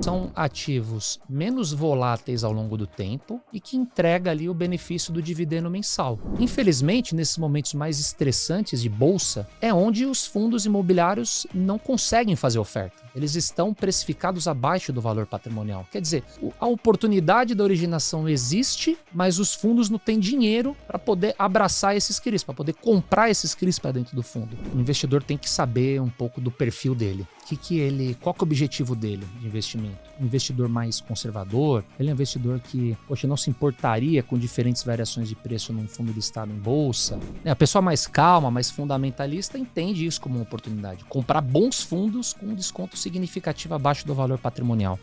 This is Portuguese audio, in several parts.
são ativos menos voláteis ao longo do tempo e que entrega ali o benefício do dividendo mensal. Infelizmente, nesses momentos mais estressantes de bolsa, é onde os fundos imobiliários não conseguem fazer oferta. Eles estão precificados abaixo do valor patrimonial. Quer dizer, a oportunidade da originação existe, mas os fundos não têm dinheiro para poder abraçar esses CRIs, para poder comprar esses CRIs para dentro do fundo. O investidor tem que saber um pouco do perfil dele. Qual que é o objetivo dele de investimento? Um investidor mais conservador? Ele é um investidor que, não se importaria com diferentes variações de preço num fundo listado em bolsa? A pessoa mais calma, mais fundamentalista, entende isso como uma oportunidade. Comprar bons fundos com um desconto significativo abaixo do valor patrimonial.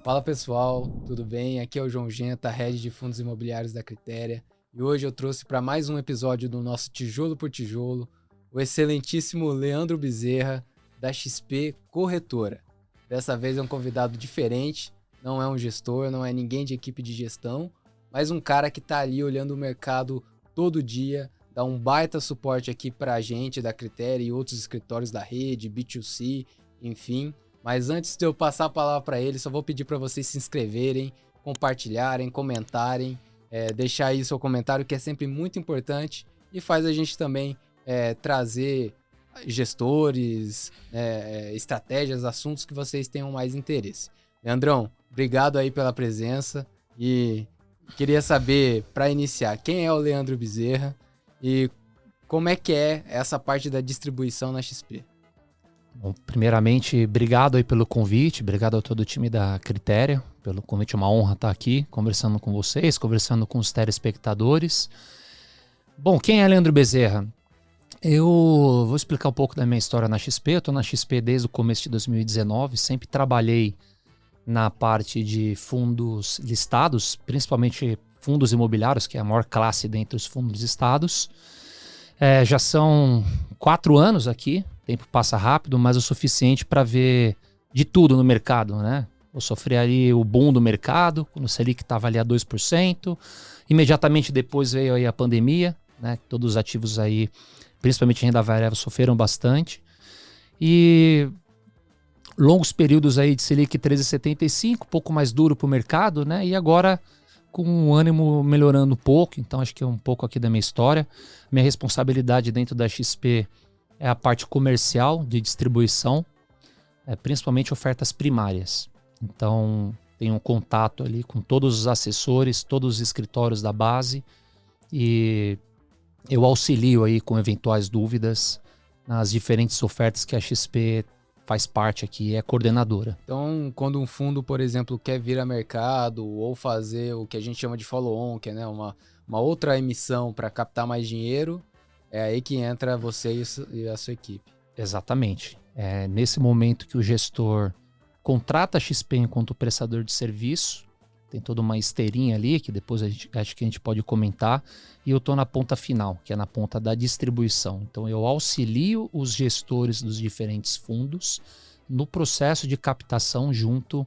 Fala pessoal, tudo bem? Aqui é o João Genta, Head de Fundos Imobiliários da Critéria. E hoje eu trouxe para mais um episódio do nosso Tijolo por Tijolo o excelentíssimo Leandro Bezerra, da XP Corretora. Dessa vez é um convidado diferente, não é um gestor, não é ninguém de equipe de gestão, mas um cara que está ali olhando o mercado todo dia, dá um baita suporte aqui para a gente da Critéria e outros escritórios da rede, B2C, enfim. Mas antes de eu passar a palavra para ele, só vou pedir para vocês se inscreverem, compartilharem, comentarem, deixar aí seu comentário, que é sempre muito importante e faz a gente também trazer gestores, estratégias, assuntos que vocês tenham mais interesse. Leandrão, obrigado aí pela presença e queria saber, para iniciar, quem é o Leandro Bezerra e como é que é essa parte da distribuição na XP? Bom, primeiramente, obrigado aí pelo convite, obrigado a todo o time da Critéria pelo convite, é uma honra estar aqui conversando com vocês, conversando com os telespectadores. Bom, quem é Leandro Bezerra? Eu vou explicar um pouco da minha história na XP, eu estou na XP desde o começo de 2019, sempre trabalhei na parte de fundos listados, principalmente fundos imobiliários, que é a maior classe dentre os fundos listados. Já são 4 anos aqui, o tempo passa rápido, mas o suficiente para ver de tudo no mercado, né? Eu sofri ali o boom do mercado, quando o Selic estava ali a 2%, imediatamente depois veio aí a pandemia, né? Todos os ativos aí, principalmente renda variável, sofreram bastante. E longos períodos aí de Selic 13,75, um pouco mais duro para o mercado, né? E agora com o ânimo melhorando um pouco, então acho que é um pouco aqui da minha história. Minha responsabilidade dentro da XP é a parte comercial de distribuição, principalmente ofertas primárias. Então tenho um contato ali com todos os assessores, todos os escritórios da base e eu auxilio aí com eventuais dúvidas nas diferentes ofertas que a XP faz parte aqui, é coordenadora. Então, quando um fundo, por exemplo, quer vir a mercado ou fazer o que a gente chama de follow-on, que é uma outra emissão para captar mais dinheiro, é aí que entra você e a sua equipe. Exatamente. É nesse momento que o gestor contrata a XP enquanto prestador de serviço, tem toda uma esteirinha ali, que depois acho que a gente pode comentar, e eu estou na ponta final, que é na ponta da distribuição. Então eu auxilio os gestores dos diferentes fundos no processo de captação junto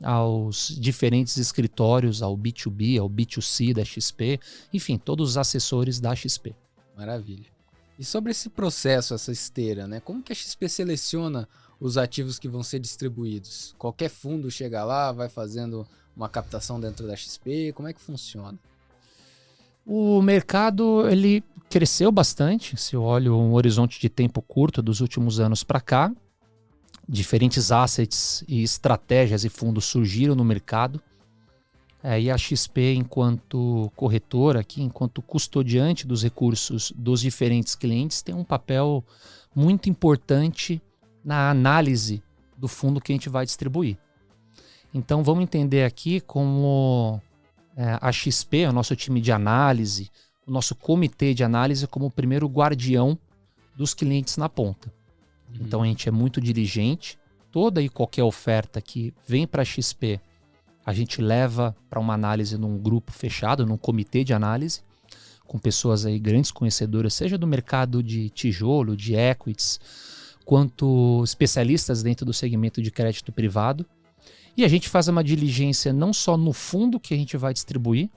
aos diferentes escritórios, ao B2B, ao B2C da XP, enfim, todos os assessores da XP. Maravilha. E sobre esse processo, essa esteira, né? Como que a XP seleciona os ativos que vão ser distribuídos? Qualquer fundo chega lá, vai fazendo uma captação dentro da XP? Como é que funciona? O mercado ele cresceu bastante, se eu olho um horizonte de tempo curto dos últimos anos para cá. Diferentes assets e estratégias e fundos surgiram no mercado. E a XP, enquanto corretora, aqui, enquanto custodiante dos recursos dos diferentes clientes, tem um papel muito importante na análise do fundo que a gente vai distribuir. Então vamos entender aqui como a XP, o nosso time de análise, o nosso comitê de análise como o primeiro guardião dos clientes na ponta. Então a gente é muito diligente, toda e qualquer oferta que vem para a XP, a gente leva para uma análise num grupo fechado, num comitê de análise, com pessoas aí grandes conhecedoras, seja do mercado de tijolo, de equities, quanto especialistas dentro do segmento de crédito privado. E a gente faz uma diligência não só no fundo que a gente vai distribuir,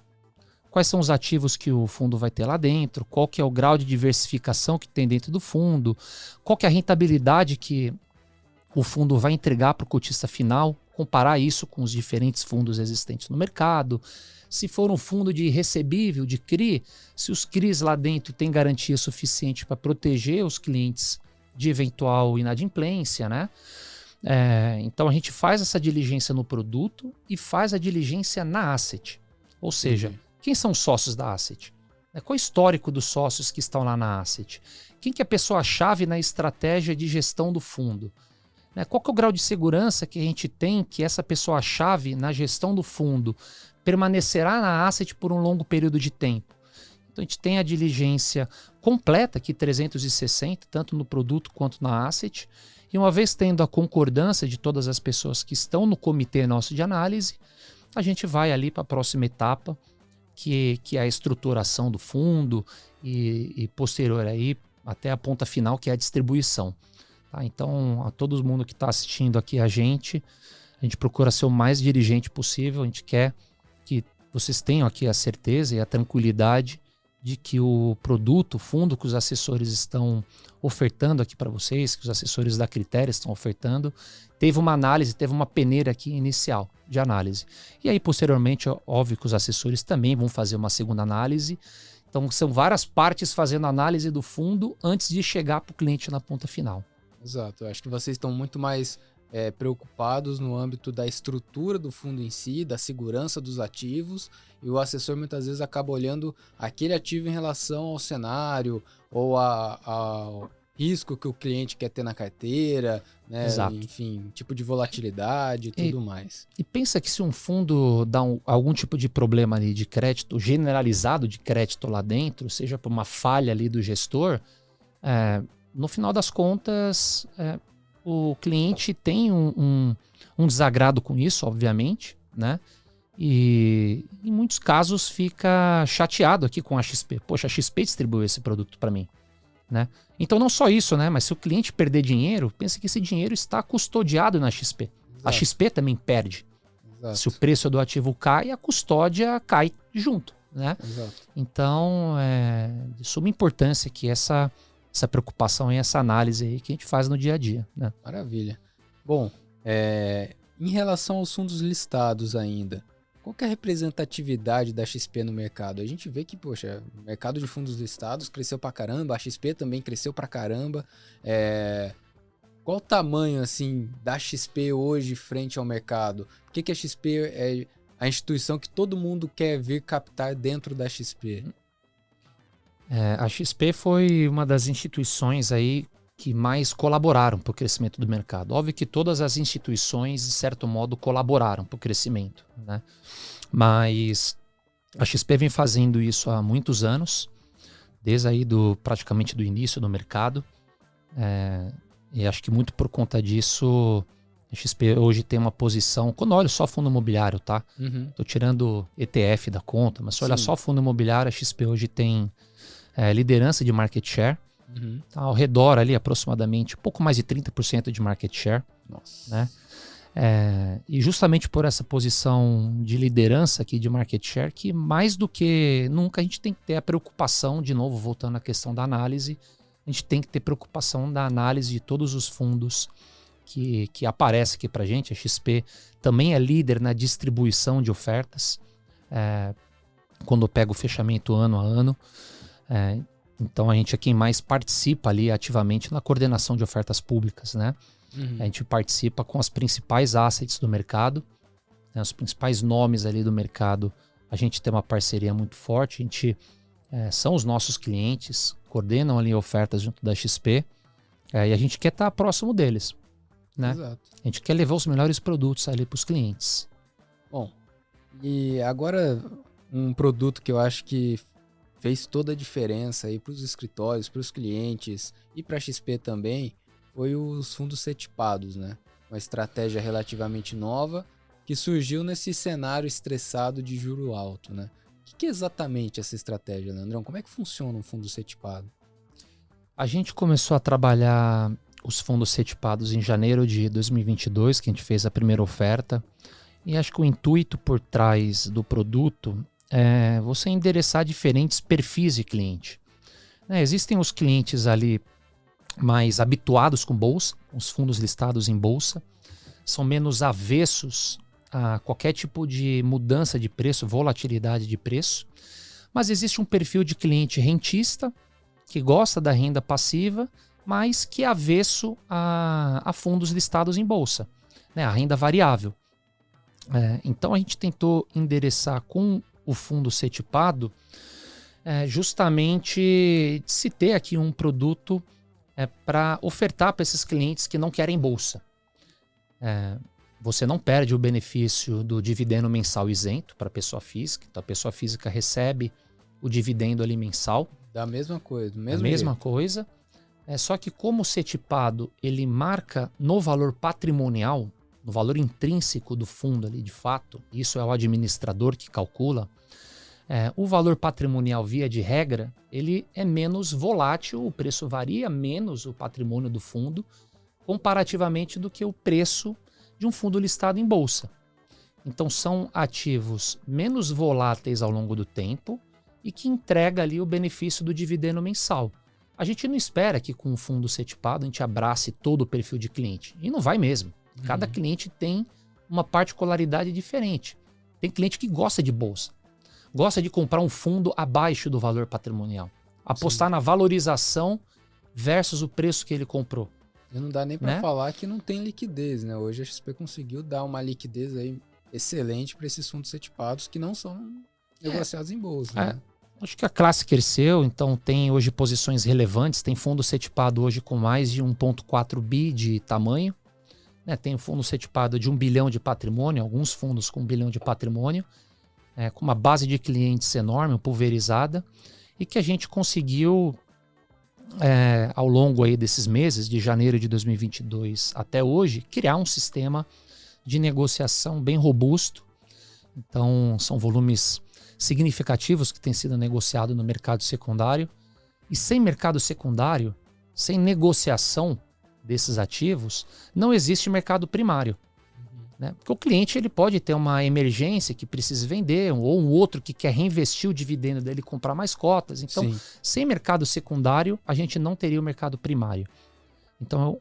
quais são os ativos que o fundo vai ter lá dentro, qual que é o grau de diversificação que tem dentro do fundo, qual que é a rentabilidade que o fundo vai entregar para o cotista final, comparar isso com os diferentes fundos existentes no mercado. Se for um fundo de recebível, de CRI, se os CRIs lá dentro têm garantia suficiente para proteger os clientes de eventual inadimplência, né? Então a gente faz essa diligência no produto e faz a diligência na asset. Ou seja, quem são os sócios da asset? Qual é o histórico dos sócios que estão lá na asset? Quem que é a pessoa-chave na estratégia de gestão do fundo? Qual que é o grau de segurança que a gente tem que essa pessoa-chave na gestão do fundo permanecerá na asset por um longo período de tempo? Então a gente tem a diligência completa aqui, 360, tanto no produto quanto na asset. E uma vez tendo a concordância de todas as pessoas que estão no comitê nosso de análise, a gente vai ali para a próxima etapa, que é a estruturação do fundo e posterior aí até a ponta final, que é a distribuição. Tá? Então, a todo mundo que está assistindo aqui a gente procura ser o mais dirigente possível, a gente quer que vocês tenham aqui a certeza e a tranquilidade de que o produto, o fundo que os assessores estão ofertando aqui para vocês, que os assessores da Critéria estão ofertando, teve uma análise, teve uma peneira aqui inicial de análise. E aí, posteriormente, óbvio que os assessores também vão fazer uma segunda análise. Então, são várias partes fazendo análise do fundo antes de chegar para o cliente na ponta final. Exato, eu acho que vocês estão muito mais preocupados no âmbito da estrutura do fundo em si, da segurança dos ativos, e o assessor muitas vezes acaba olhando aquele ativo em relação ao cenário ou ao risco que o cliente quer ter na carteira, né? Exato. Enfim, tipo de volatilidade e tudo mais. E pensa que se um fundo dá algum tipo de problema ali de crédito, generalizado de crédito lá dentro, seja por uma falha ali do gestor, no final das contas, o cliente tem um desagrado com isso, obviamente, né? E em muitos casos fica chateado aqui com a XP. Poxa, a XP distribuiu esse produto para mim, né? Então não só isso, né? Mas se o cliente perder dinheiro, pense que esse dinheiro está custodiado na XP. Exato. A XP também perde. Exato. Se o preço do ativo cai, a custódia cai junto, né? Exato. Então é de suma importância que essa preocupação e essa análise aí que a gente faz no dia a dia, né? Maravilha. Bom, em relação aos fundos listados ainda, qual que é a representatividade da XP no mercado? A gente vê que, poxa, o mercado de fundos listados cresceu pra caramba, a XP também cresceu pra caramba. Qual o tamanho, assim, da XP hoje frente ao mercado? Por que a XP é a instituição que todo mundo quer vir captar dentro da XP? A XP foi uma das instituições aí que mais colaboraram para o crescimento do mercado. Óbvio que todas as instituições, de certo modo, colaboraram para o crescimento, né? Mas a XP vem fazendo isso há muitos anos, desde aí praticamente do início do mercado. E acho que muito por conta disso, a XP hoje tem uma posição, quando olho só fundo imobiliário, tá? Tô tirando ETF da conta, mas se olhar só fundo imobiliário, a XP hoje tem liderança de market share, tá ao redor ali aproximadamente pouco mais de 30% de market share. Nossa. Né? E justamente por essa posição de liderança aqui de market share, que mais do que nunca a gente tem que ter a preocupação, de novo voltando à questão da análise, a gente tem que ter preocupação da análise de todos os fundos que aparecem aqui pra gente. A XP também é líder na distribuição de ofertas, quando eu pego o fechamento ano a ano. Então a gente é quem mais participa ali ativamente na coordenação de ofertas públicas, né? A gente participa com as principais assets do mercado, né? Os principais nomes ali do mercado. A gente tem uma parceria muito forte, são os nossos clientes, coordenam ali ofertas junto da XP, e a gente quer estar próximo deles, né? Exato. A gente quer levar os melhores produtos ali para os clientes. Bom, e agora um produto que eu acho que fez toda a diferença aí para os escritórios, para os clientes e para a XP também, foi os fundos CETIPados, né? Uma estratégia relativamente nova que surgiu nesse cenário estressado de juro alto, né? O que é exatamente essa estratégia, Leandrão? Como é que funciona um fundo CETIPado? A gente começou a trabalhar os fundos CETIPados em janeiro de 2022, que a gente fez a primeira oferta, e acho que o intuito por trás do produto você endereçar diferentes perfis de cliente. Existem os clientes ali mais habituados com bolsa, os fundos listados em bolsa, são menos avessos a qualquer tipo de mudança de preço, volatilidade de preço. Mas existe um perfil de cliente rentista, que gosta da renda passiva, mas que é avesso a fundos listados em bolsa, a renda variável. Então a gente tentou endereçar com o fundo CETIPado justamente se ter aqui um produto para ofertar para esses clientes que não querem bolsa. Você não perde o benefício do dividendo mensal isento para a pessoa física. Então a pessoa física recebe o dividendo ali mensal. Da mesma coisa, do mesmo A mesma jeito. coisa. Só que como o CETIPado ele marca no valor patrimonial, no valor intrínseco do fundo ali de fato, isso é o administrador que calcula, o valor patrimonial via de regra, ele é menos volátil, o preço varia menos o patrimônio do fundo, comparativamente do que o preço de um fundo listado em bolsa. Então são ativos menos voláteis ao longo do tempo e que entrega ali o benefício do dividendo mensal. A gente não espera que com o fundo CETIPado a gente abrace todo o perfil de cliente. E não vai mesmo. Cada cliente tem uma particularidade diferente. Tem cliente que gosta de bolsa, gosta de comprar um fundo abaixo do valor patrimonial, apostar na valorização versus o preço que ele comprou. E não dá nem para falar que não tem liquidez, né? Hoje a XP conseguiu dar uma liquidez aí excelente para esses fundos CETIPados que não são negociados em bolsa, né? Acho que a classe cresceu, então tem hoje posições relevantes, tem fundo CETIPado hoje com mais de 1,4 bi de tamanho, tem fundo CETIPado de 1 bilhão de patrimônio, alguns fundos com 1 bilhão de patrimônio, com uma base de clientes enorme, pulverizada, e que a gente conseguiu, ao longo aí desses meses, de janeiro de 2022 até hoje, criar um sistema de negociação bem robusto. Então, são volumes significativos que têm sido negociados no mercado secundário. E sem mercado secundário, sem negociação desses ativos, não existe mercado primário. Porque o cliente ele pode ter uma emergência que precisa vender, ou um outro que quer reinvestir o dividendo dele e comprar mais cotas. Então, sem mercado secundário, a gente não teria o mercado primário. Então,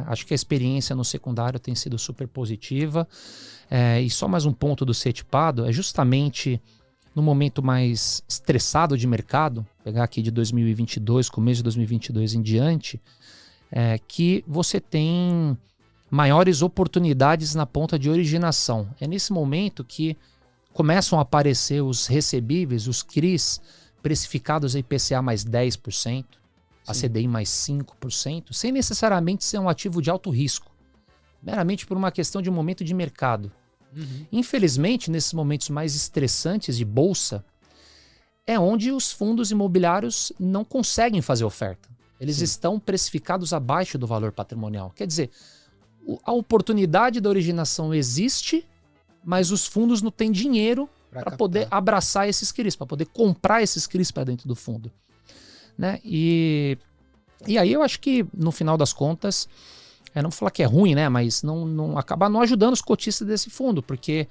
acho que a experiência no secundário tem sido super positiva. E só mais um ponto do CETIPado, é justamente no momento mais estressado de mercado, pegar aqui de 2022, começo de 2022 em diante, que você tem maiores oportunidades na ponta de originação. É nesse momento que começam a aparecer os recebíveis, os CRIs, precificados a IPCA mais 10%, a CDI mais 5%, sem necessariamente ser um ativo de alto risco, meramente por uma questão de momento de mercado. Infelizmente, nesses momentos mais estressantes de bolsa, é onde os fundos imobiliários não conseguem fazer oferta. Eles estão precificados abaixo do valor patrimonial. Quer dizer, a oportunidade da originação existe, mas os fundos não têm dinheiro para poder abraçar esses CRIs, para poder comprar esses CRIs para dentro do fundo. E aí eu acho que, no final das contas, não vou falar que é ruim, mas não acaba não ajudando os cotistas desse fundo, porque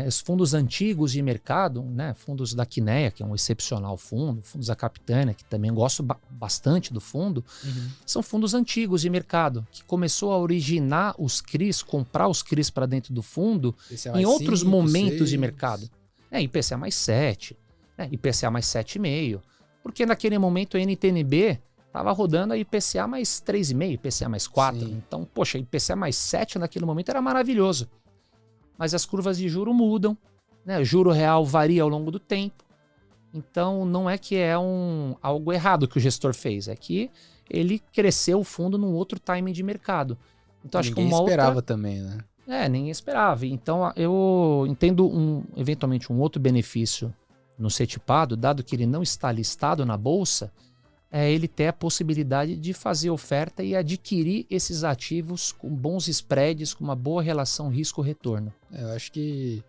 os fundos antigos de mercado, fundos da Quineia, que é um excepcional fundo, fundos da Capitânia, que também gosto bastante do fundo, são fundos antigos de mercado, que começou a originar os CRIs, comprar os CRIs para dentro do fundo em outros momentos de mercado. IPCA mais 7, IPCA mais 7,5, porque naquele momento a NTN-B estava rodando a IPCA mais 3,5, IPCA mais 4. Então, poxa, IPCA mais 7 naquele momento era maravilhoso. Mas as curvas de juro mudam, o juro real varia ao longo do tempo. Então, não é que é algo errado que o gestor fez, é que ele cresceu o fundo num outro timing de mercado. Então, acho que ninguém esperava também, né? Ninguém esperava. Então, eu entendo eventualmente um outro benefício no CETIPado, dado que ele não está listado na bolsa, ele ter a possibilidade de fazer oferta e adquirir esses ativos com bons spreads, com uma boa relação risco-retorno. Eu acho que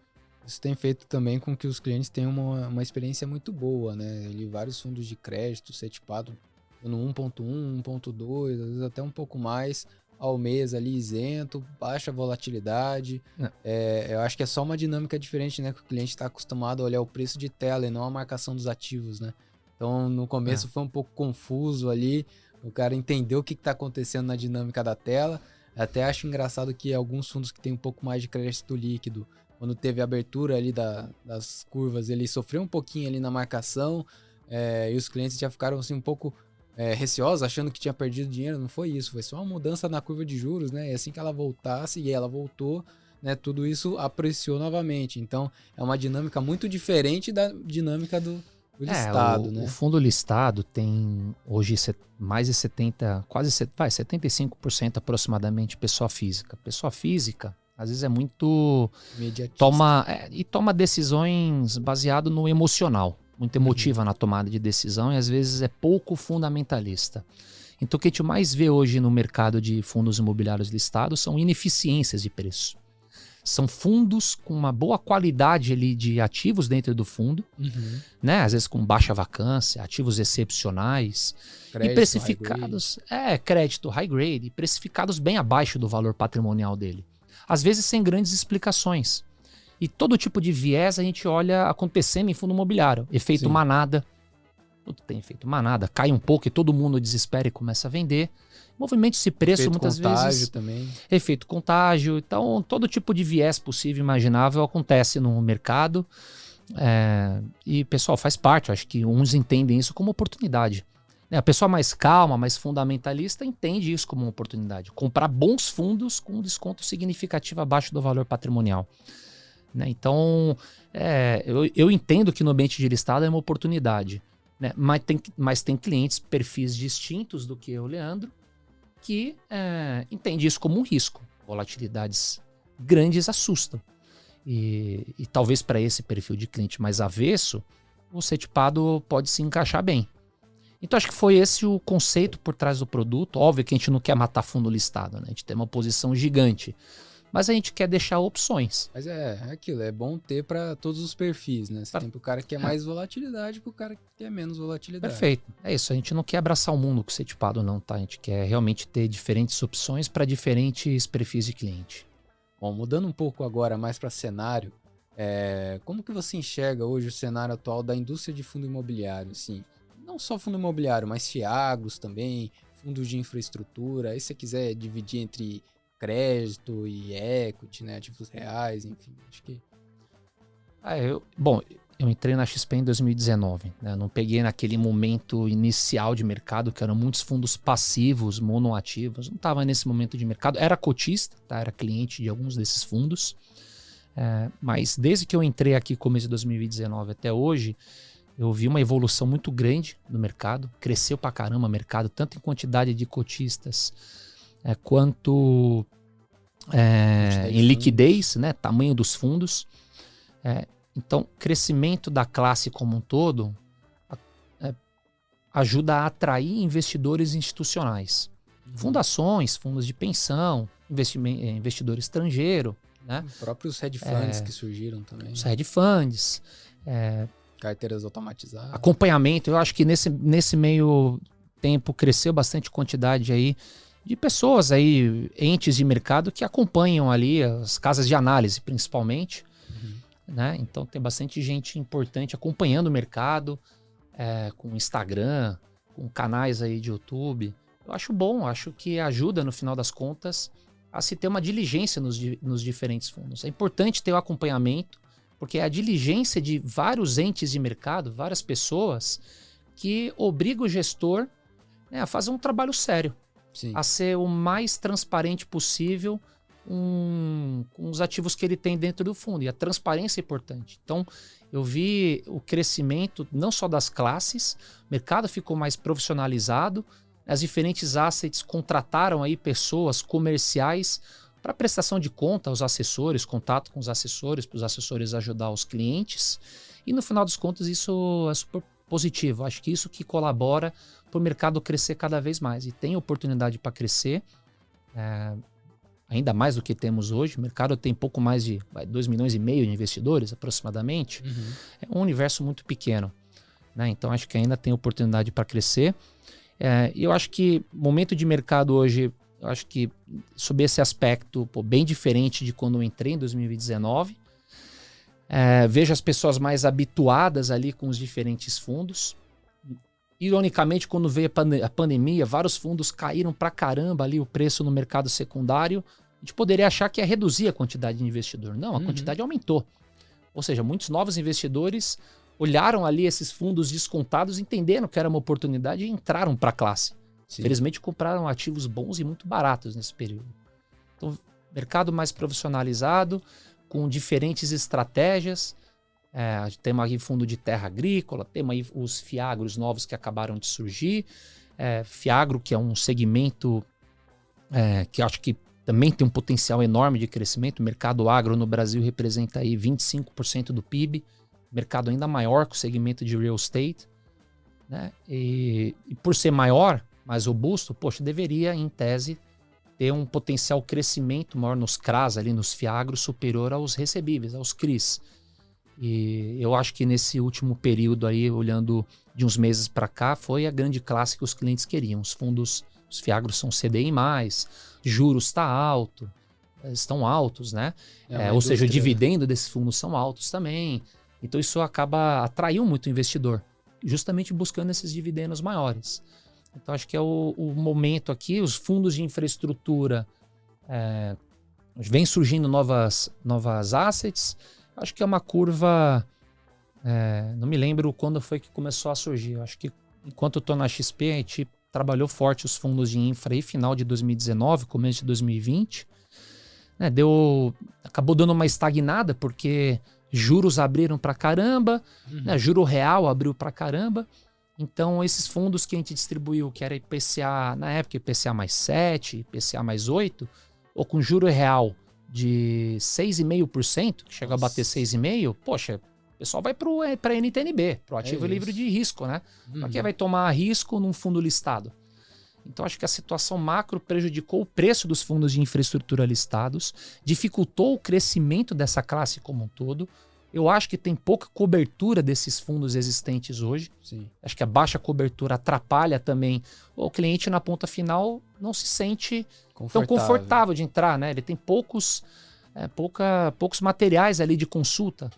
isso tem feito também com que os clientes tenham uma experiência muito boa, Vários fundos de crédito, CETIPado, no 1.1, 1.2, às vezes até um pouco mais, ao mês ali isento, baixa volatilidade. Eu acho que é só uma dinâmica diferente, né? Que o cliente está acostumado a olhar o preço de tela e não a marcação dos ativos, né? Então, no começo foi um pouco confuso ali, o cara entendeu o que está acontecendo na dinâmica da tela. Até acho engraçado que alguns fundos que têm um pouco mais de crédito líquido, quando teve a abertura ali das curvas, ele sofreu um pouquinho ali na marcação, e os clientes já ficaram assim um pouco receosos, achando que tinha perdido dinheiro. Não foi isso, foi só uma mudança na curva de juros, né? E assim que ela voltasse, e ela voltou, né, tudo isso apreciou novamente. Então, é uma dinâmica muito diferente da dinâmica do listado, né? O fundo listado tem hoje mais de 70, quase 75% aproximadamente pessoa física. Pessoa física, às vezes é muito... Toma decisões baseado no emocional. Muito emotiva na tomada de decisão e às vezes é pouco fundamentalista. Então o que a gente mais vê hoje no mercado de fundos imobiliários listados são ineficiências de preço. São fundos com uma boa qualidade ali de ativos dentro do fundo, né? Às vezes com baixa vacância, ativos excepcionais, crédito, e precificados, crédito high grade, e precificados bem abaixo do valor patrimonial dele. Às vezes sem grandes explicações. E todo tipo de viés a gente olha acontecendo em fundo imobiliário. Efeito manada. Tudo tem efeito manada. Cai um pouco e todo mundo desespera e começa a vender. Movimentos de preço efeito muitas vezes. Também. Efeito contágio. Então, todo tipo de viés possível e imaginável acontece no mercado. E, pessoal, faz parte. Eu acho que uns entendem isso como oportunidade. A pessoa mais calma, mais fundamentalista, entende isso como uma oportunidade. Comprar bons fundos com um desconto significativo abaixo do valor patrimonial. Né? Então, eu entendo que no ambiente de listado é uma oportunidade. Né? Mas tem clientes, perfis distintos do que eu, Leandro, que entende isso como um risco. Volatilidades grandes assustam. E talvez para esse perfil de cliente mais avesso, o setipado pode se encaixar bem. Então acho que foi esse o conceito por trás do produto. Óbvio que a gente não quer matar fundo listado, né? A gente tem uma posição gigante. Mas a gente quer deixar opções. Mas é aquilo, é bom ter para todos os perfis, né? Você tem pro cara que quer mais volatilidade, pro cara que quer menos volatilidade. Perfeito. É isso, a gente não quer abraçar o mundo com setipado não, tá? A gente quer realmente ter diferentes opções para diferentes perfis de cliente. Bom, mudando um pouco agora mais para cenário, como que você enxerga hoje o cenário atual da indústria de fundo imobiliário, assim? Não só fundo imobiliário, mas FIAGROS também, fundos de infraestrutura. Aí se você quiser dividir entre crédito e equity, né, ativos reais, enfim, acho que... Eu entrei na XP em 2019, né? Não peguei naquele momento inicial de mercado, que eram muitos fundos passivos, monoativos. Não estava nesse momento de mercado. Era cotista, tá? Era cliente de alguns desses fundos. Mas desde que eu entrei aqui, começo de 2019 até hoje, eu vi uma evolução muito grande no mercado. Cresceu pra caramba o mercado, tanto em quantidade de cotistas, quanto em liquidez, né? Tamanho dos fundos. Então, crescimento da classe como um todo ajuda a atrair investidores institucionais. Fundações, fundos de pensão, investidor estrangeiro. Né? Próprios hedge funds que surgiram também. Os hedge funds. Carteiras automatizadas. Acompanhamento. Eu acho que nesse meio tempo cresceu bastante quantidade aí de pessoas aí, entes de mercado que acompanham ali as casas de análise, principalmente. Né? Então tem bastante gente importante acompanhando o mercado, com Instagram, com canais aí de YouTube. Eu acho bom, acho que ajuda no final das contas a se ter uma diligência nos diferentes fundos. É importante ter o acompanhamento, porque é a diligência de vários entes de mercado, várias pessoas, que obriga o gestor, né, a fazer um trabalho sério. Sim. A ser o mais transparente possível com os ativos que ele tem dentro do fundo. E a transparência é importante. Então, eu vi o crescimento não só das classes, o mercado ficou mais profissionalizado, as diferentes assets contrataram aí pessoas comerciais para prestação de conta aos assessores, contato com os assessores, para os assessores ajudar os clientes. E no final dos contos isso é super positivo. Acho que isso que colabora para o mercado crescer cada vez mais. E tem oportunidade para crescer, ainda mais do que temos hoje. O mercado tem pouco mais de 2,5 milhões de investidores, aproximadamente. É um universo muito pequeno. Né? Então, acho que ainda tem oportunidade para crescer. E eu acho que o momento de mercado hoje Eu acho que sob esse aspecto bem diferente de quando eu entrei em 2019. Vejo as pessoas mais habituadas ali com os diferentes fundos. Ironicamente, quando veio a pandemia, vários fundos caíram pra caramba ali o preço no mercado secundário. A gente poderia achar que ia reduzir a quantidade de investidor. Não, a quantidade aumentou. Ou seja, muitos novos investidores olharam ali esses fundos descontados, entendendo que era uma oportunidade e entraram para a classe. Sim. Felizmente compraram ativos bons e muito baratos nesse período. Então, mercado mais profissionalizado, com diferentes estratégias. Temos aqui fundo de terra agrícola, temos aí os fiagros novos que acabaram de surgir. Fiagro, que é um segmento que eu acho que também tem um potencial enorme de crescimento. O mercado agro no Brasil representa aí 25% do PIB, mercado ainda maior que o segmento de real estate, né? E por ser maior, mais robusto, deveria, em tese, ter um potencial crescimento maior nos CRAs, ali nos fiagros, superior aos recebíveis, aos CRIs. E eu acho que nesse último período aí, olhando de uns meses para cá, foi a grande classe que os clientes queriam. Os fundos, os fiagros são CDI+, juros estão altos, né? Ou seja, o dividendo desses fundos são altos também. Então isso acaba atraindo muito o investidor, justamente buscando esses dividendos maiores. Então acho que é o momento aqui, os fundos de infraestrutura vem surgindo novas assets. Acho que é uma curva, não me lembro quando foi que começou a surgir. Eu acho que enquanto eu estou na XP, a gente trabalhou forte os fundos de infra aí, final de 2019, começo de 2020. Acabou dando uma estagnada, porque juros abriram pra caramba, né? Juro real abriu pra caramba. Então, esses fundos que a gente distribuiu, que era IPCA, na época IPCA mais 7, IPCA mais 8, ou com juro real de 6,5%, que chega a bater 6,5%, o pessoal vai para NTNB, para o ativo livre de risco, né? Para quem vai tomar risco num fundo listado? Então, acho que a situação macro prejudicou o preço dos fundos de infraestrutura listados, dificultou o crescimento dessa classe como um todo. Eu acho que tem pouca cobertura desses fundos existentes hoje. Sim. Acho que a baixa cobertura atrapalha também. O cliente na ponta final não se sente tão confortável de entrar, né? Ele tem poucos materiais ali de consulta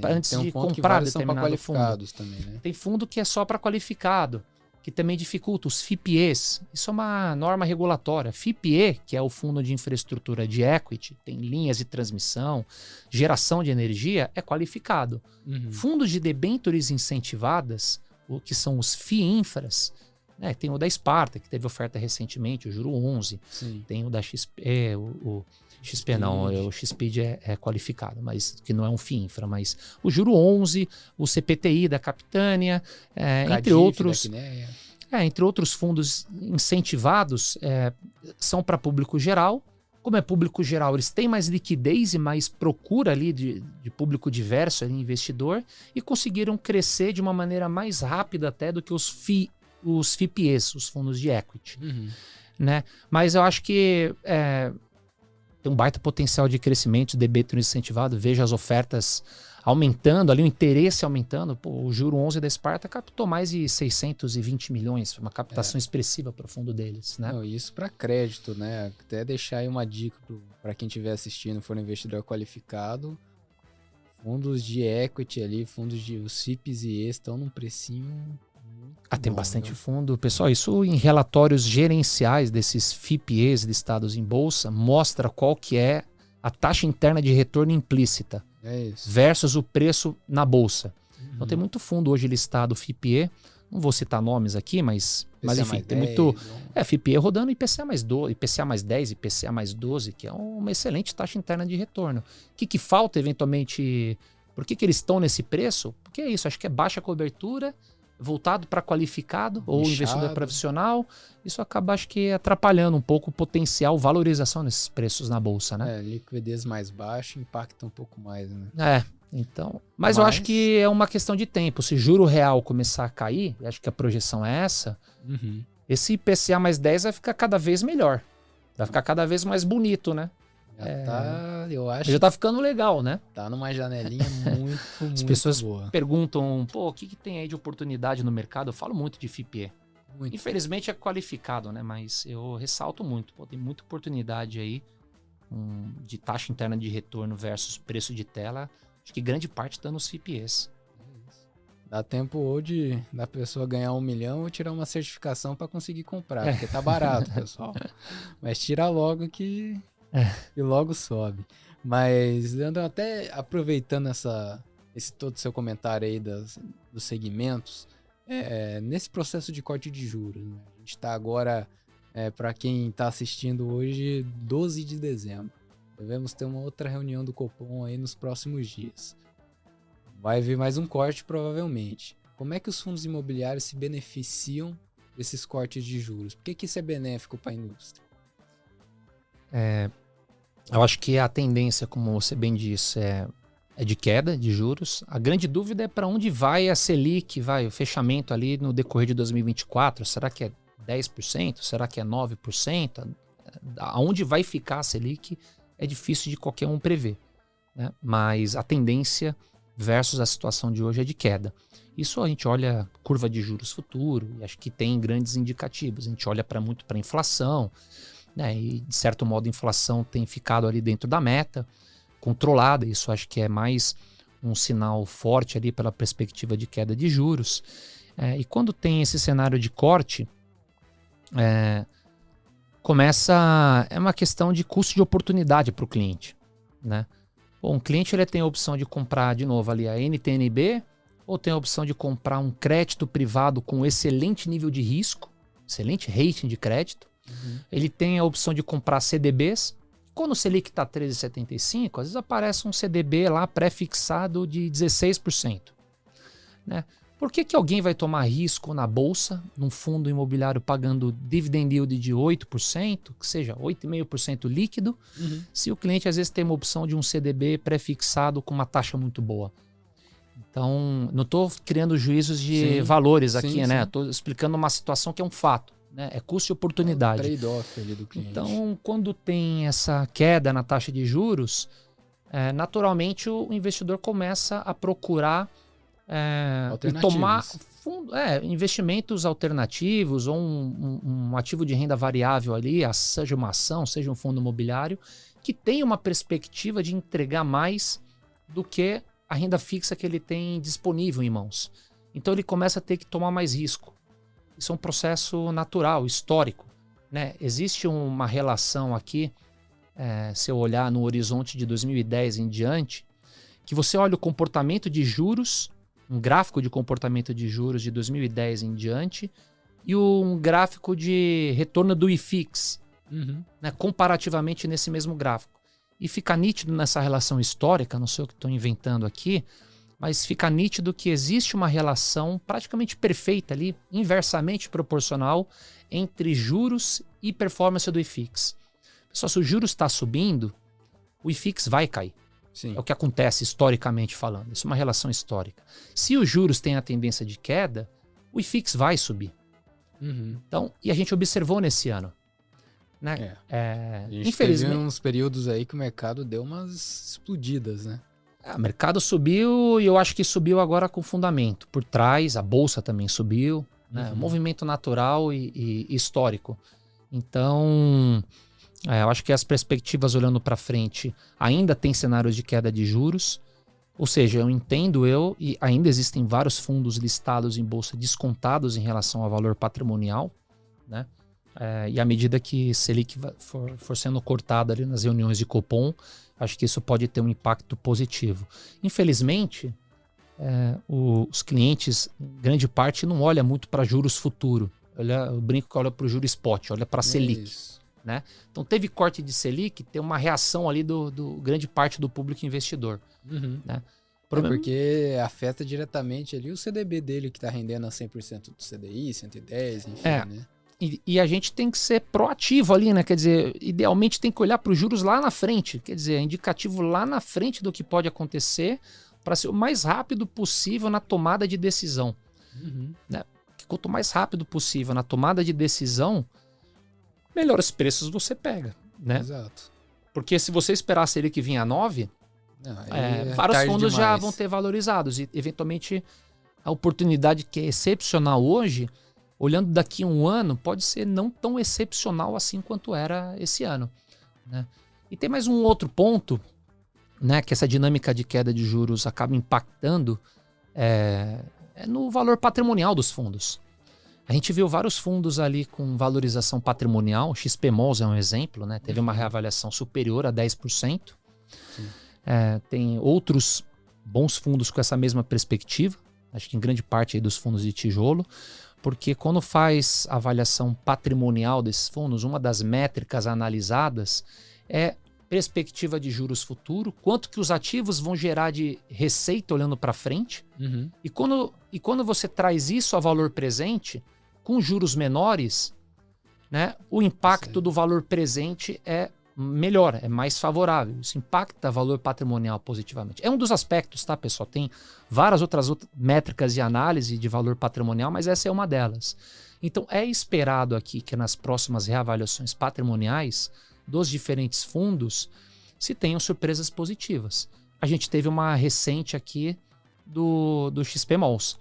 antes de comprar determinado fundo. Também, né? Tem fundo que é só para qualificado, que também dificulta os FIPEs. Isso é uma norma regulatória. FIPE, que é o fundo de infraestrutura de equity, tem linhas de transmissão, geração de energia, é qualificado. Fundos de debêntures incentivadas, o que são os FIINFRAs, né? Tem o da Sparta, que teve oferta recentemente, o Juro 11. Sim. Tem o da XP, o XPID é qualificado, mas que não é um FIINFRA, mas o Juro 11, o CPTI da Capitânia, entre outros. Entre outros fundos incentivados, são para público geral. Como é público geral, eles têm mais liquidez e mais procura ali de público diverso, ali, investidor, e conseguiram crescer de uma maneira mais rápida até do que os FIPEs, os fundos de equity. Né? Mas eu acho que tem um baita potencial de crescimento, debênture incentivado, vejo as ofertas aumentando, ali o interesse aumentando. O Juro 11 da Sparta captou mais de 620 milhões, uma captação expressiva para o fundo deles. Né? Não, isso para crédito, né? Até deixar aí uma dica para quem estiver assistindo, for um investidor qualificado, fundos de equity ali, os FIPs e ES estão num precinho... Tem bastante fundo. Pessoal, isso em relatórios gerenciais desses FIPEs listados em bolsa mostra qual que é a taxa interna de retorno implícita versus o preço na bolsa. Então tem muito fundo hoje listado FIPE, não vou citar nomes aqui, mas enfim, tem muito FIPE rodando IPCA mais 12, IPCA mais 10, IPCA mais 12, que é uma excelente taxa interna de retorno. O que falta eventualmente? Por que eles estão nesse preço? Porque é isso, acho que é baixa cobertura, voltado para qualificado ou investidor profissional. Isso acaba, acho que, atrapalhando um pouco o potencial valorização desses preços na bolsa, né? Liquidez mais baixa impacta um pouco mais, né? Então... Mas eu acho que é uma questão de tempo. Se juro real começar a cair, acho que a projeção é essa, esse IPCA mais 10 vai ficar cada vez melhor. Vai ficar cada vez mais bonito, né? Eu acho. Já tá ficando legal, né? Tá numa janelinha muito boa. As pessoas perguntam, o que tem aí de oportunidade no mercado? Eu falo muito de FIPE. Muito. Infelizmente é qualificado, né? Mas eu ressalto muito. Pô, tem muita oportunidade aí de taxa interna de retorno versus preço de tela. Acho que grande parte está nos FIPEs. Dá tempo ou da pessoa ganhar 1 milhão ou tirar uma certificação para conseguir comprar, porque tá barato, pessoal. Mas tira logo que logo sobe. Mas, Leandro, até aproveitando esse todo seu comentário aí dos segmentos, nesse processo de corte de juros, né? A gente está agora, para quem está assistindo hoje, 12 de dezembro. Devemos ter uma outra reunião do Copom aí nos próximos dias. Vai vir mais um corte, provavelmente. Como é que os fundos imobiliários se beneficiam desses cortes de juros? Por que isso é benéfico para a indústria? Eu acho que a tendência, como você bem disse, é de queda de juros. A grande dúvida é para onde vai a Selic, o fechamento ali no decorrer de 2024. Será que é 10%? Será que é 9%? Aonde vai ficar a Selic é difícil de qualquer um prever, né? Mas a tendência versus a situação de hoje é de queda. Isso a gente olha curva de juros futuro e acho que tem grandes indicativos. A gente olha muito para a inflação, né? E de certo modo a inflação tem ficado ali dentro da meta, controlada. Isso acho que é mais um sinal forte ali pela perspectiva de queda de juros. E quando tem esse cenário de corte, é uma questão de custo de oportunidade para o cliente, né? Bom, o cliente ele tem a opção de comprar de novo ali a NTN-B, ou tem a opção de comprar um crédito privado com excelente nível de risco, excelente rating de crédito. Ele tem a opção de comprar CDBs. Quando o Selic está 13,75, às vezes aparece um CDB lá pré-fixado de 16%. Né? Por que alguém vai tomar risco na bolsa, num fundo imobiliário pagando dividend yield de 8%, que seja 8,5% líquido, se o cliente às vezes tem uma opção de um CDB pré-fixado com uma taxa muito boa? Então, não estou criando juízos de valores aqui, né? Estou explicando uma situação que é um fato, né? É custo e oportunidade. É o trade-off ali do cliente. Então, quando tem essa queda na taxa de juros, naturalmente o investidor começa a procurar e tomar investimentos alternativos ou um ativo de renda variável ali, seja uma ação, seja um fundo imobiliário, que tem uma perspectiva de entregar mais do que a renda fixa que ele tem disponível em mãos. Então ele começa a ter que tomar mais risco. Isso é um processo natural, histórico, né? Existe uma relação aqui, se eu olhar no horizonte de 2010 em diante, que você olha o comportamento de juros, um gráfico de comportamento de juros de 2010 em diante, e um gráfico de retorno do IFIX, né, comparativamente nesse mesmo gráfico. E fica nítido nessa relação histórica, não sei o que estou inventando aqui, mas fica nítido que existe uma relação praticamente perfeita ali, inversamente proporcional, entre juros e performance do IFIX. Pessoal, se o juros está subindo, o IFIX vai cair. Sim. É o que acontece historicamente falando. Isso é uma relação histórica. Se os juros têm a tendência de queda, o IFIX vai subir. Então, e a gente observou nesse ano. Né? A gente infelizmente, teve uns períodos aí que o mercado deu umas explodidas, né? O mercado subiu e eu acho que subiu agora com fundamento. Por trás, a bolsa também subiu. Né? Movimento natural e histórico. Então, eu acho que as perspectivas olhando para frente ainda tem cenários de queda de juros. Ou seja, e ainda existem vários fundos listados em bolsa descontados em relação ao valor patrimonial, né? E à medida que Selic for sendo cortada ali nas reuniões de Copom, acho que isso pode ter um impacto positivo. Infelizmente, os clientes, em grande parte, não olham muito para juros futuro. Eu brinco que olha para o juro spot, olha para Selic. Né? Então teve corte de Selic, tem uma reação ali do grande parte do público investidor. Né? Porque afeta diretamente ali o CDB dele, que está rendendo a 100% do CDI, 110, enfim, né? E a gente tem que ser proativo ali, né? Quer dizer, idealmente tem que olhar para os juros lá na frente. Quer dizer, indicativo lá na frente do que pode acontecer para ser o mais rápido possível na tomada de decisão. Né? Porque quanto mais rápido possível na tomada de decisão, melhores preços você pega. Né? Exato. Porque se você esperar a Selic vir a 9, vários fundos já vão ter valorizados. E, eventualmente, a oportunidade que é excepcional hoje, olhando daqui a um ano, pode ser não tão excepcional assim quanto era esse ano, né? E tem mais um outro ponto, né, que essa dinâmica de queda de juros acaba impactando, é no valor patrimonial dos fundos. A gente viu vários fundos ali com valorização patrimonial, o XPMOLs é um exemplo, né? Teve uma reavaliação superior a 10%. Tem outros bons fundos com essa mesma perspectiva, acho que em grande parte aí dos fundos de tijolo, porque quando faz a avaliação patrimonial desses fundos, uma das métricas analisadas é perspectiva de juros futuro, quanto que os ativos vão gerar de receita olhando para frente. E quando você traz isso a valor presente, com juros menores, né, o impacto do valor presente é melhor, é mais favorável. Isso impacta o valor patrimonial positivamente. É um dos aspectos, tá, pessoal? Tem várias outras métricas de análise de valor patrimonial, mas essa é uma delas. Então, é esperado aqui que nas próximas reavaliações patrimoniais dos diferentes fundos se tenham surpresas positivas. A gente teve uma recente aqui do XPMOLs.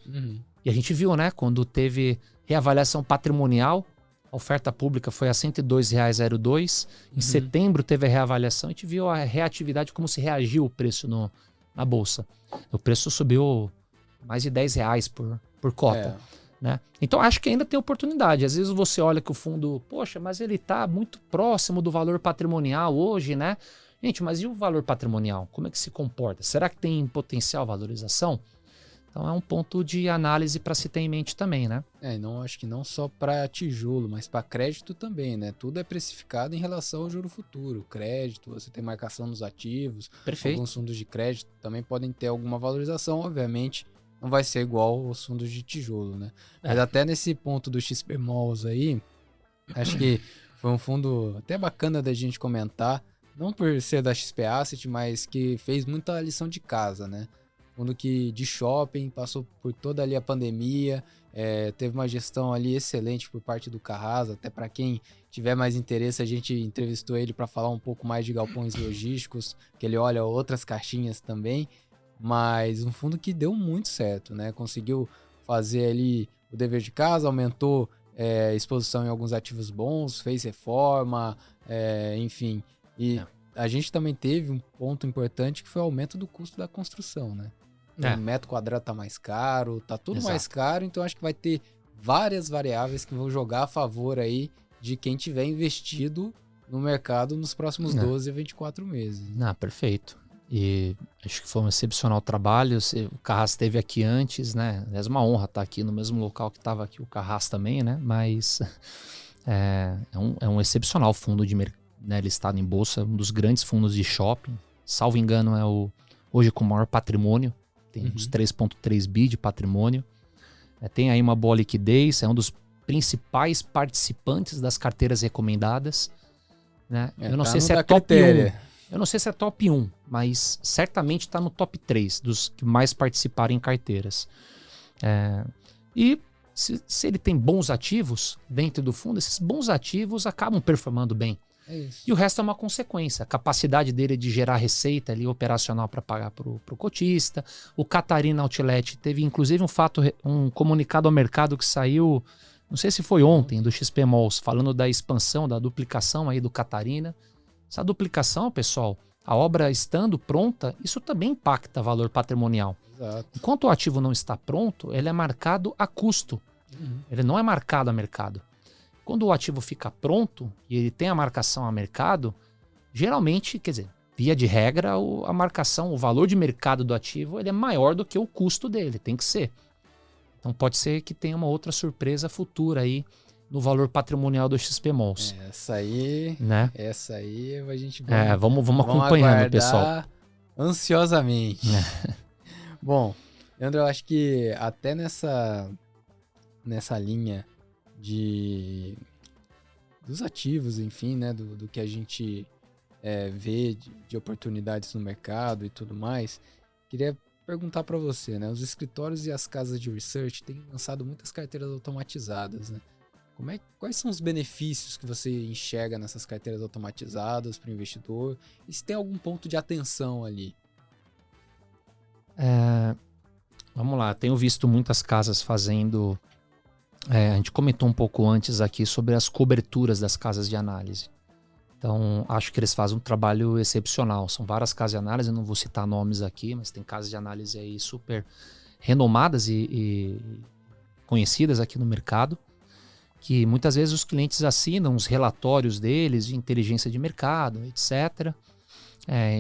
E a gente viu, né, quando teve reavaliação patrimonial, a oferta pública foi a R$ 102,02. Em setembro teve a reavaliação. A gente viu a reatividade, como se reagiu o preço na Bolsa. O preço subiu mais de R$ 10 por cota. Né? Então, acho que ainda tem oportunidade. Às vezes você olha que o fundo, poxa, mas ele está muito próximo do valor patrimonial hoje, né? Gente, mas e o valor patrimonial? Como é que se comporta? Será que tem potencial valorização? Então é um ponto de análise para se ter em mente também, né? Acho que não só para tijolo, mas para crédito também, né? Tudo é precificado em relação ao juro futuro. Crédito, você tem marcação nos ativos. Perfeito. Alguns fundos de crédito também podem ter alguma valorização, obviamente. Não vai ser igual aos fundos de tijolo, né? Mas até nesse ponto do XPMOLs aí, acho que foi um fundo até bacana da gente comentar, não por ser da XP Asset, mas que fez muita lição de casa, né? Fundo que de shopping, passou por toda ali a pandemia, teve uma gestão ali excelente por parte do Carrasco. Até para quem tiver mais interesse, a gente entrevistou ele para falar um pouco mais de galpões logísticos, que ele olha outras caixinhas também. Mas um fundo que deu muito certo, né? Conseguiu fazer ali o dever de casa, aumentou exposição em alguns ativos bons, fez reforma, enfim. E a gente também teve um ponto importante que foi o aumento do custo da construção, né? O metro quadrado tá mais caro, tá tudo mais caro, então acho que vai ter várias variáveis que vão jogar a favor aí de quem tiver investido no mercado nos próximos 12 a 24 meses. Perfeito. E acho que foi um excepcional trabalho. O Carrasco esteve aqui antes, né? É uma honra estar aqui no mesmo local que estava aqui o Carrasco também, né? Mas é um excepcional fundo de mercado, né, listado em bolsa, um dos grandes fundos de shopping. Salvo engano, hoje com o maior patrimônio. Tem uns 3,3 bi de patrimônio. Tem aí uma boa liquidez, é um dos principais participantes das carteiras recomendadas. Né? Eu não sei se é top 1. Eu não sei se é top 1, mas certamente está no top 3 dos que mais participaram em carteiras. E se ele tem bons ativos dentro do fundo, esses bons ativos acabam performando bem. E o resto é uma consequência. A capacidade dele de gerar receita ali operacional para pagar para o cotista. O Catarina Outlet teve inclusive um comunicado ao mercado que saiu, não sei se foi ontem, do XPMOLs, falando da expansão, da duplicação aí do Catarina. Essa duplicação, pessoal, a obra estando pronta, isso também impacta valor patrimonial. Exato. Enquanto o ativo não está pronto, ele é marcado a custo. Ele não é marcado a mercado. Quando o ativo fica pronto e ele tem a marcação a mercado, geralmente, quer dizer, via de regra, a marcação, o valor de mercado do ativo, ele é maior do que o custo dele, tem que ser. Então pode ser que tenha uma outra surpresa futura aí no valor patrimonial do XPMOLs. Essa aí, né? Essa aí a gente vamos acompanhando, pessoal. Ansiosamente. Bom, Leandro, eu acho que até nessa linha dos ativos, enfim, né, do que a gente vê de oportunidades no mercado e tudo mais, queria perguntar para você, né, os escritórios e as casas de research têm lançado muitas carteiras automatizadas, né? Quais são os benefícios que você enxerga nessas carteiras automatizadas para o investidor? E se tem algum ponto de atenção ali? Vamos lá, tenho visto muitas casas fazendo A gente comentou um pouco antes aqui sobre as coberturas das casas de análise. Então, acho que eles fazem um trabalho excepcional. São várias casas de análise, eu não vou citar nomes aqui, mas tem casas de análise aí super renomadas e conhecidas aqui no mercado, que muitas vezes os clientes assinam os relatórios deles de inteligência de mercado, etc.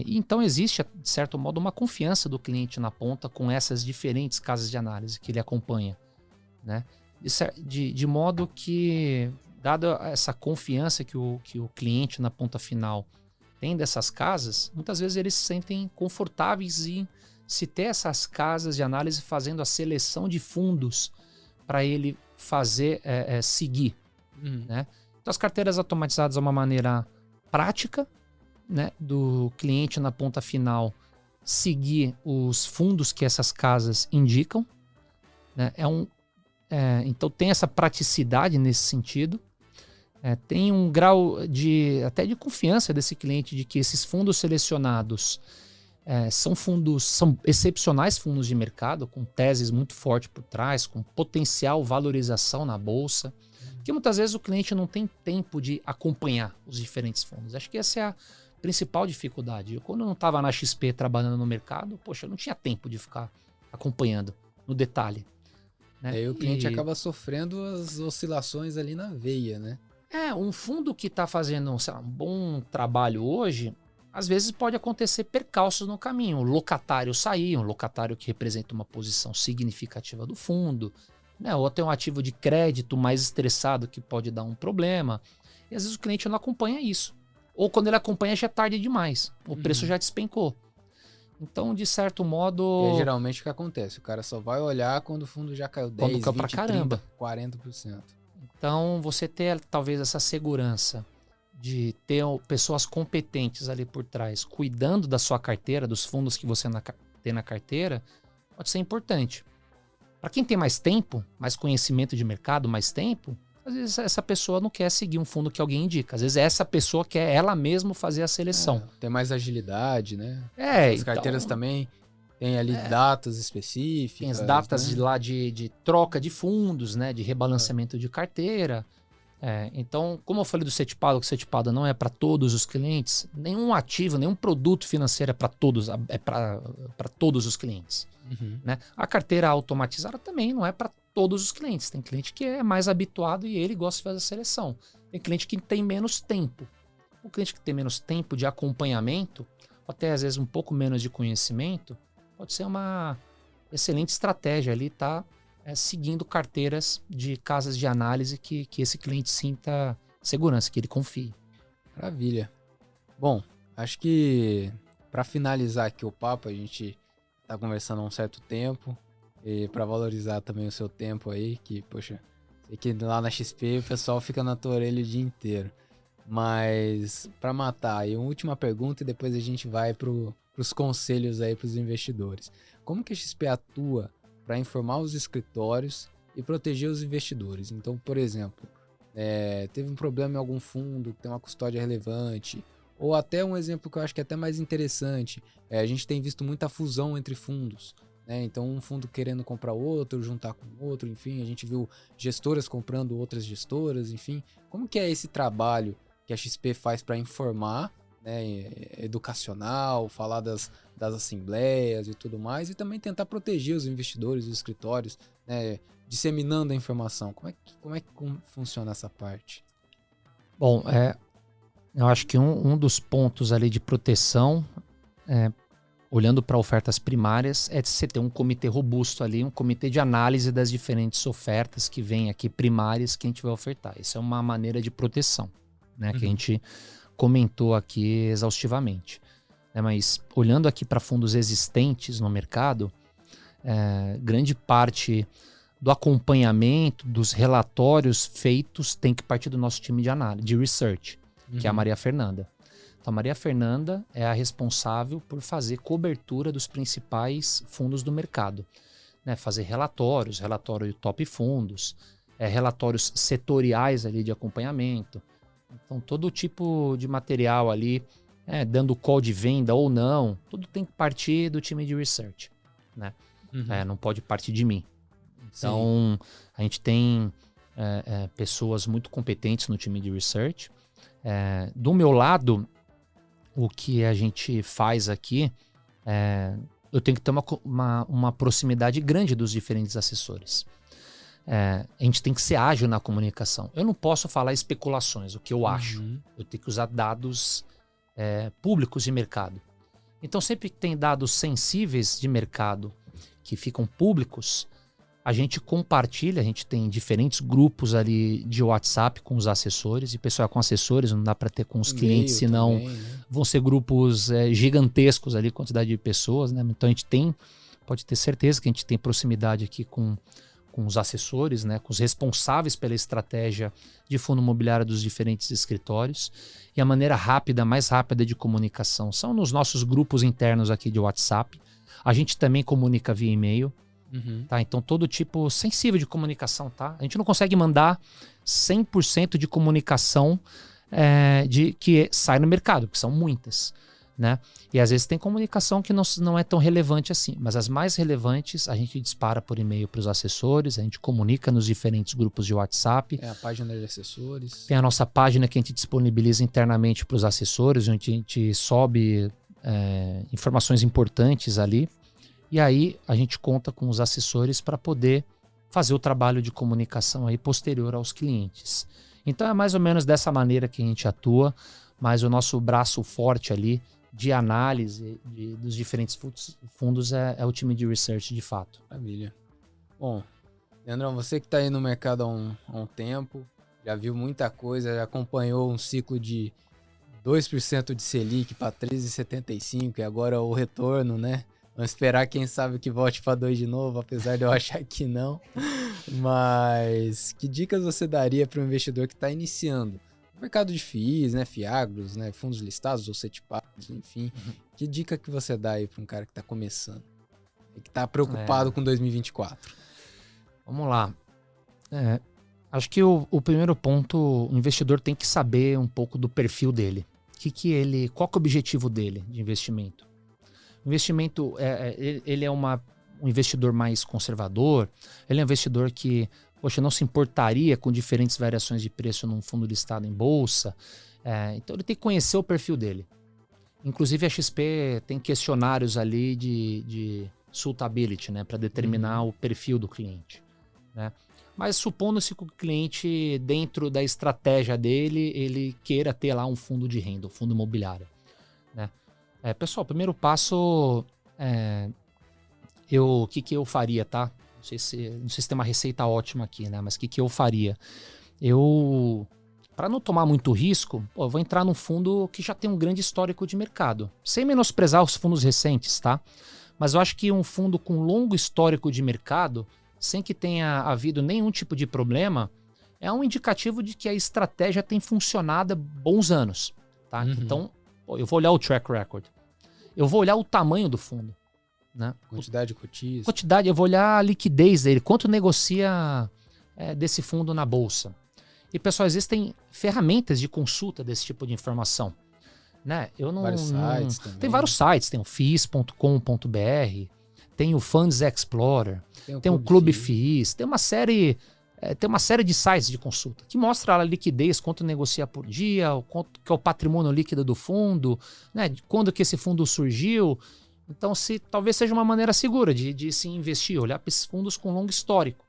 Então existe, de certo modo, uma confiança do cliente na ponta com essas diferentes casas de análise que ele acompanha, né? De modo que, dada essa confiança que o cliente na ponta final tem dessas casas, muitas vezes eles se sentem confortáveis em se ter essas casas de análise fazendo a seleção de fundos para ele fazer, seguir. Né? Então as carteiras automatizadas é uma maneira prática, né, do cliente na ponta final seguir os fundos que essas casas indicam. Né? Então tem essa praticidade nesse sentido. Tem um grau até de confiança desse cliente de que esses fundos selecionados são excepcionais fundos de mercado, com teses muito fortes por trás, com potencial valorização na bolsa, que muitas vezes o cliente não tem tempo de acompanhar os diferentes fundos. Acho que essa é a principal dificuldade. Quando eu não estava na XP trabalhando no mercado, eu não tinha tempo de ficar acompanhando no detalhe. Né? Aí o cliente acaba sofrendo as oscilações ali na veia, né? Um fundo que está fazendo um bom trabalho hoje, às vezes pode acontecer percalços no caminho. O locatário sair, um locatário que representa uma posição significativa do fundo, né? Ou tem um ativo de crédito mais estressado que pode dar um problema. E às vezes o cliente não acompanha isso. Ou quando ele acompanha já é tarde demais. O preço já despencou. Então, de certo modo... É geralmente o que acontece. O cara só vai olhar quando o fundo já caiu 10, 20, pra caramba. 30, 40%. Então, você ter talvez essa segurança de ter pessoas competentes ali por trás, cuidando da sua carteira, dos fundos que você tem na carteira, pode ser importante. Para quem tem mais tempo, mais conhecimento de mercado, mais tempo, às vezes essa pessoa não quer seguir um fundo que alguém indica. Às vezes essa pessoa quer ela mesma fazer a seleção. Tem mais agilidade, né? As carteiras também têm ali datas específicas. Tem as datas de troca de fundos, né? De rebalanceamento de carteira. Então, como eu falei do CETIPADO, que o CETIPADO não é para todos os clientes, nenhum ativo, nenhum produto financeiro é para todos, todos os clientes. Né? A carteira automatizada também não é para todos os clientes. Tem cliente que é mais habituado e ele gosta de fazer a seleção. Tem cliente que tem menos tempo. O cliente que tem menos tempo de acompanhamento, ou até às vezes um pouco menos de conhecimento, pode ser uma excelente estratégia ali, tá? Seguindo carteiras de casas de análise que esse cliente sinta segurança, que ele confie. Maravilha. Bom, acho que para finalizar aqui o papo, a gente tá conversando há um certo tempo, e para valorizar também o seu tempo aí, que, poxa, sei que lá na XP o pessoal fica na tua orelha o dia inteiro. Mas para matar aí, uma última pergunta e depois a gente vai pros conselhos aí pros investidores. Como que a XP atua para informar os escritórios e proteger os investidores? Então, por exemplo, teve um problema em algum fundo que tem uma custódia relevante, ou até um exemplo que eu acho que é até mais interessante, a gente tem visto muita fusão entre fundos, né? Então um fundo querendo comprar outro, juntar com outro, enfim, a gente viu gestoras comprando outras gestoras, enfim. Como que é esse trabalho que a XP faz para informar, né, educacional, falar das assembleias e tudo mais, e também tentar proteger os investidores, os escritórios, né, disseminando a informação? Como é que funciona essa parte? Bom, eu acho que um dos pontos ali de proteção, olhando para ofertas primárias, é de você ter um comitê robusto ali, um comitê de análise das diferentes ofertas que vêm aqui primárias que a gente vai ofertar. Isso é uma maneira de proteção, né, que a gente comentou aqui exaustivamente. Mas olhando aqui para fundos existentes no mercado, grande parte do acompanhamento, dos relatórios feitos tem que partir do nosso time de análise, de research, que é a Maria Fernanda. Então a Maria Fernanda é a responsável por fazer cobertura dos principais fundos do mercado, né? Fazer relatório de top fundos, relatórios setoriais ali de acompanhamento. Então todo tipo de material ali, dando call de venda ou não, tudo tem que partir do time de research, né? Não pode partir de mim. Então a gente tem pessoas muito competentes no time de research. Do meu lado, o que a gente faz aqui, eu tenho que ter uma proximidade grande dos diferentes assessores. A gente tem que ser ágil na comunicação. Eu não posso falar especulações, o que eu acho. Eu tenho que usar dados públicos de mercado. Então, sempre que tem dados sensíveis de mercado que ficam públicos, a gente compartilha, a gente tem diferentes grupos ali de WhatsApp com os assessores, e pessoal com assessores, não dá para ter com os clientes, senão também, né? Vão ser grupos gigantescos ali, quantidade de pessoas, né? Então a gente pode ter certeza que a gente tem proximidade aqui com os assessores, né? Com os responsáveis pela estratégia de fundo imobiliário dos diferentes escritórios. E a maneira mais rápida de comunicação são nos nossos grupos internos aqui de WhatsApp. A gente também comunica via e-mail. Tá? Então, todo tipo sensível de comunicação, tá? A gente não consegue mandar 100% de comunicação que sai no mercado, que são muitas, né? E às vezes tem comunicação que não é tão relevante assim, mas as mais relevantes a gente dispara por e-mail para os assessores, a gente comunica nos diferentes grupos de WhatsApp. A página de assessores. Tem a nossa página que a gente disponibiliza internamente para os assessores, onde a gente sobe informações importantes ali. E aí a gente conta com os assessores para poder fazer o trabalho de comunicação aí posterior aos clientes. Então é mais ou menos dessa maneira que a gente atua, mas o nosso braço forte ali de análise dos diferentes fundos é o time de research de fato. Maravilha. Bom, Leandrão, você que está aí no mercado há um tempo, já viu muita coisa, já acompanhou um ciclo de 2% de Selic para 13,75 e agora o retorno, né? Vamos esperar, quem sabe, que volte para 2 de novo, apesar de eu achar que não. Mas que dicas você daria para um investidor que está iniciando? No mercado de FIIs, né, FIAGROS, né, fundos listados ou CETIPAGos, enfim. Que dica que você dá aí para um cara que está começando e que está preocupado com 2024? Vamos lá. Acho que o primeiro ponto, o investidor tem que saber um pouco do perfil dele. Qual que é o objetivo dele de investimento? O investimento, ele é um investidor mais conservador, ele é um investidor que, não se importaria com diferentes variações de preço num fundo listado em bolsa. Então ele tem que conhecer o perfil dele. Inclusive a XP tem questionários ali de suitability, né, para determinar o perfil do cliente, né? Mas supondo-se que o cliente, dentro da estratégia dele, ele queira ter lá um fundo de renda, um fundo imobiliário, né? Pessoal, primeiro passo, o que eu faria, tá? Não sei se tem uma receita ótima aqui, né? Mas o que eu faria? Para não tomar muito risco, eu vou entrar num fundo que já tem um grande histórico de mercado. Sem menosprezar os fundos recentes, tá? Mas eu acho que um fundo com longo histórico de mercado, sem que tenha havido nenhum tipo de problema, é um indicativo de que a estratégia tem funcionado há bons anos, tá? Então, eu vou olhar o track record. Eu vou olhar o tamanho do fundo, né? Quantidade de cotistas. Quantidade, eu vou olhar a liquidez dele, quanto negocia desse fundo na bolsa. E, pessoal, existem ferramentas de consulta desse tipo de informação, né? Vários sites também. Tem vários sites, tem o FIIs.com.br, tem o Funds Explorer, tem o Clube FIIs, tem uma série de sites de consulta que mostra a liquidez, quanto negocia por dia, quanto que é o patrimônio líquido do fundo, né? Quando que esse fundo surgiu. Então, talvez seja uma maneira segura de se investir, olhar para esses fundos com longo histórico.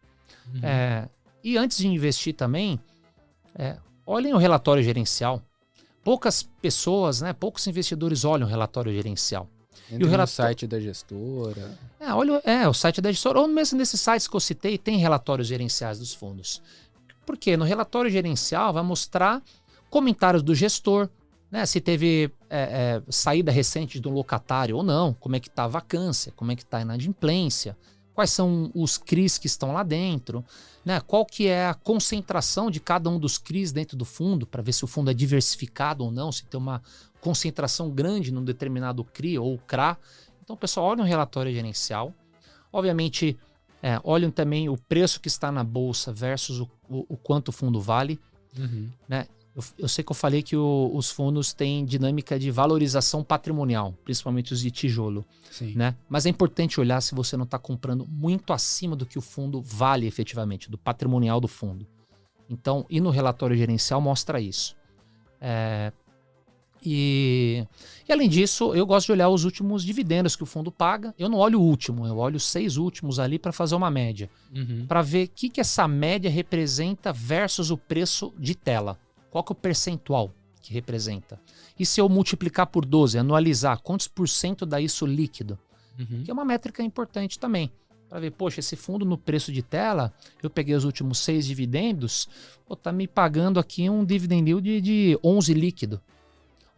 E antes de investir também, olhem o relatório gerencial. Poucas pessoas, né, poucos investidores olham o relatório gerencial. Entra no site da gestora. O site da gestora, ou mesmo nesses sites que eu citei, tem relatórios gerenciais dos fundos. Porque no relatório gerencial vai mostrar comentários do gestor, né, se teve saída recente de um locatário ou não, como é que está a vacância, como é que está a inadimplência, quais são os CRIs que estão lá dentro, né, qual que é a concentração de cada um dos CRIs dentro do fundo, para ver se o fundo é diversificado ou não, se tem uma concentração grande num determinado CRI ou CRA. Então, pessoal, olhem o relatório gerencial. Obviamente, olhem também o preço que está na bolsa versus o quanto o fundo vale. Né? Eu sei que eu falei que os fundos têm dinâmica de valorização patrimonial, principalmente os de tijolo. Sim. Né? Mas é importante olhar se você não está comprando muito acima do que o fundo vale efetivamente, do patrimonial do fundo. Então, e no relatório gerencial mostra isso. E além disso, eu gosto de olhar os últimos dividendos que o fundo paga. Eu não olho o último, eu olho os 6 últimos ali para fazer uma média. Para ver o que essa média representa versus o preço de tela. Qual que é o percentual que representa? E se eu multiplicar por 12, anualizar, quantos por cento dá isso líquido? Que é uma métrica importante também. Para ver, poxa, esse fundo no preço de tela, eu peguei os últimos 6 dividendos, tá me pagando aqui um dividend yield de 11 líquido.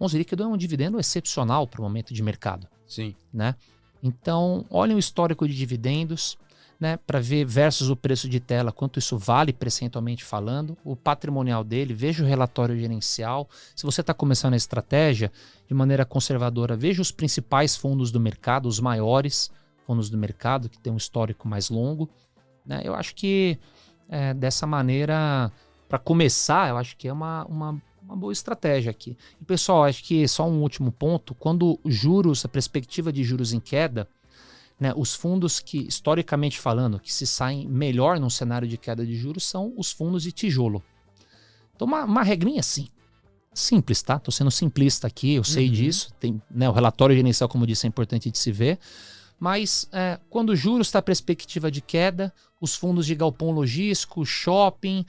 11 líquido é um dividendo excepcional para o momento de mercado. Sim. Né? Então, olhem o histórico de dividendos, né, para ver versus o preço de tela, quanto isso vale percentualmente falando, o patrimonial dele, veja o relatório gerencial. Se você está começando a estratégia de maneira conservadora, veja os principais fundos do mercado, os maiores fundos do mercado, que tem um histórico mais longo. Né? Eu acho que dessa maneira, para começar, eu acho que é uma boa estratégia aqui. E pessoal, acho que só um último ponto, quando juros, a perspectiva de juros em queda, né, os fundos que, historicamente falando, que se saem melhor num cenário de queda de juros são os fundos de tijolo. Então, uma regrinha assim, simples, tá? Tô sendo simplista aqui, eu sei disso. Tem, né, o relatório gerencial, como eu disse, é importante de se ver. Mas quando o juros está perspectiva de queda, os fundos de galpão logístico, shopping,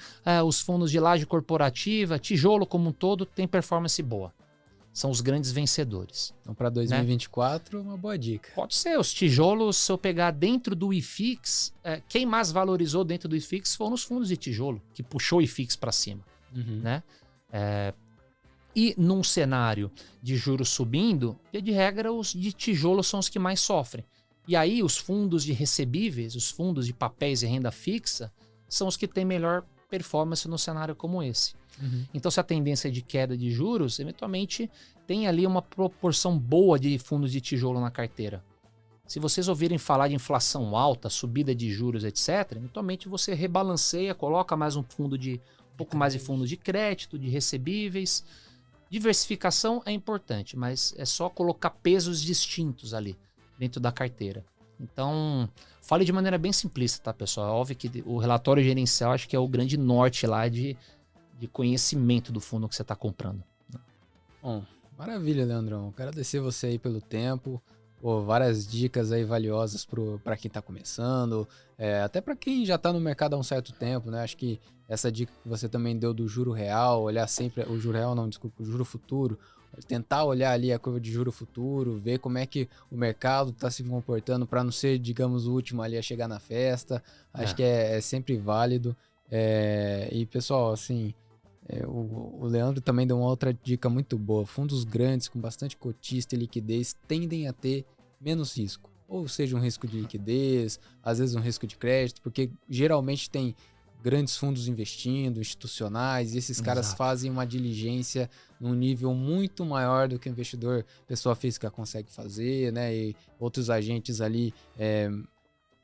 os fundos de laje corporativa, tijolo como um todo, tem performance boa. São os grandes vencedores. Então, para 2024, uma boa dica. Pode ser. Os tijolos, se eu pegar dentro do IFIX, quem mais valorizou dentro do IFIX foram os fundos de tijolo, que puxou o IFIX para cima. Né? E num cenário de juros subindo, de regra, os de tijolo são os que mais sofrem. E aí os fundos de recebíveis, os fundos de papéis e renda fixa, são os que têm melhor performance no cenário como esse. Então, se a tendência é de queda de juros, eventualmente tem ali uma proporção boa de fundos de tijolo na carteira. Se vocês ouvirem falar de inflação alta, subida de juros, etc., eventualmente você rebalanceia, coloca mais um pouco mais de fundo de crédito, de recebíveis. Diversificação é importante, mas é só colocar pesos distintos ali dentro da carteira. Então, fale de maneira bem simplista, tá, pessoal? É óbvio que o relatório gerencial acho que é o grande norte lá de conhecimento do fundo que você está comprando. Bom, maravilha, Leandrão. Quero agradecer você aí pelo tempo. Várias dicas aí valiosas para quem está começando, até para quem já está no mercado há um certo tempo, né? Acho que essa dica que você também deu do juro real, olhar sempre o juro real, não, desculpa, o juro futuro, tentar olhar ali a curva de juro futuro, ver como é que o mercado está se comportando para não ser, digamos, o último ali a chegar na festa. Acho que é sempre válido. E pessoal, assim, o Leandro também deu uma outra dica muito boa. Fundos grandes com bastante cotista e liquidez tendem a ter menos risco. Ou seja, um risco de liquidez, às vezes um risco de crédito, porque geralmente tem grandes fundos investindo, institucionais, e esses caras fazem uma diligência num nível muito maior do que o investidor, pessoa física, consegue fazer, né? E outros agentes ali,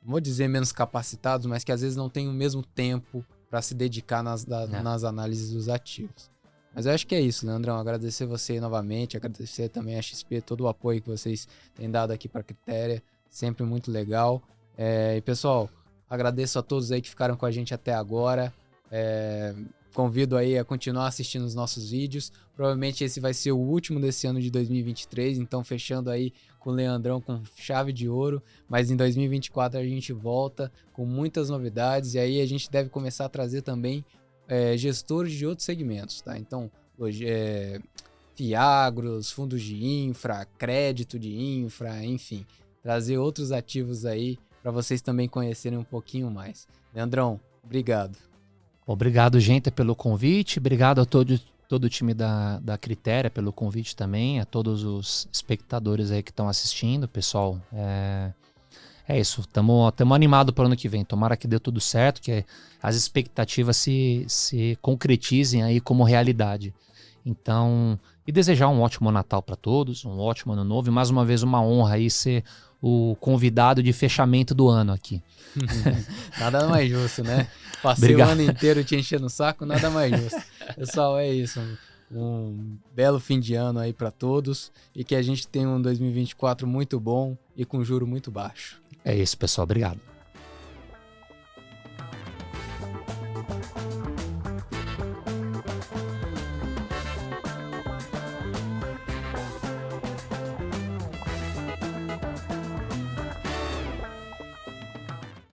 não vou dizer menos capacitados, mas que às vezes não têm o mesmo tempo para se dedicar nas análises dos ativos. Mas eu acho que é isso, Leandrão. Agradecer você novamente, agradecer também a XP, todo o apoio que vocês têm dado aqui para a Critéria, sempre muito legal. E pessoal, agradeço a todos aí que ficaram com a gente até agora. Convido aí a continuar assistindo os nossos vídeos. Provavelmente esse vai ser o último desse ano de 2023, então fechando aí com o Leandrão com chave de ouro. Mas em 2024 a gente volta com muitas novidades e aí a gente deve começar a trazer também gestores de outros segmentos, tá? Então, FIAGROS, fundos de infra, crédito de infra, enfim, trazer outros ativos aí para vocês também conhecerem um pouquinho mais. Leandrão, obrigado. Obrigado, gente, pelo convite. Obrigado a todo o time da Critéria pelo convite também, a todos os espectadores aí que estão assistindo. Pessoal, é isso. Estamos animados para o ano que vem. Tomara que dê tudo certo, que as expectativas se concretizem aí como realidade. Então, e desejar um ótimo Natal para todos, um ótimo Ano Novo e mais uma vez uma honra aí ser o convidado de fechamento do ano aqui. Nada mais justo, né? Passei o ano inteiro te enchendo o saco, nada mais justo. Pessoal, é isso. Um belo fim de ano aí para todos e que a gente tenha um 2024 muito bom e com juro muito baixo. É isso, pessoal. Obrigado.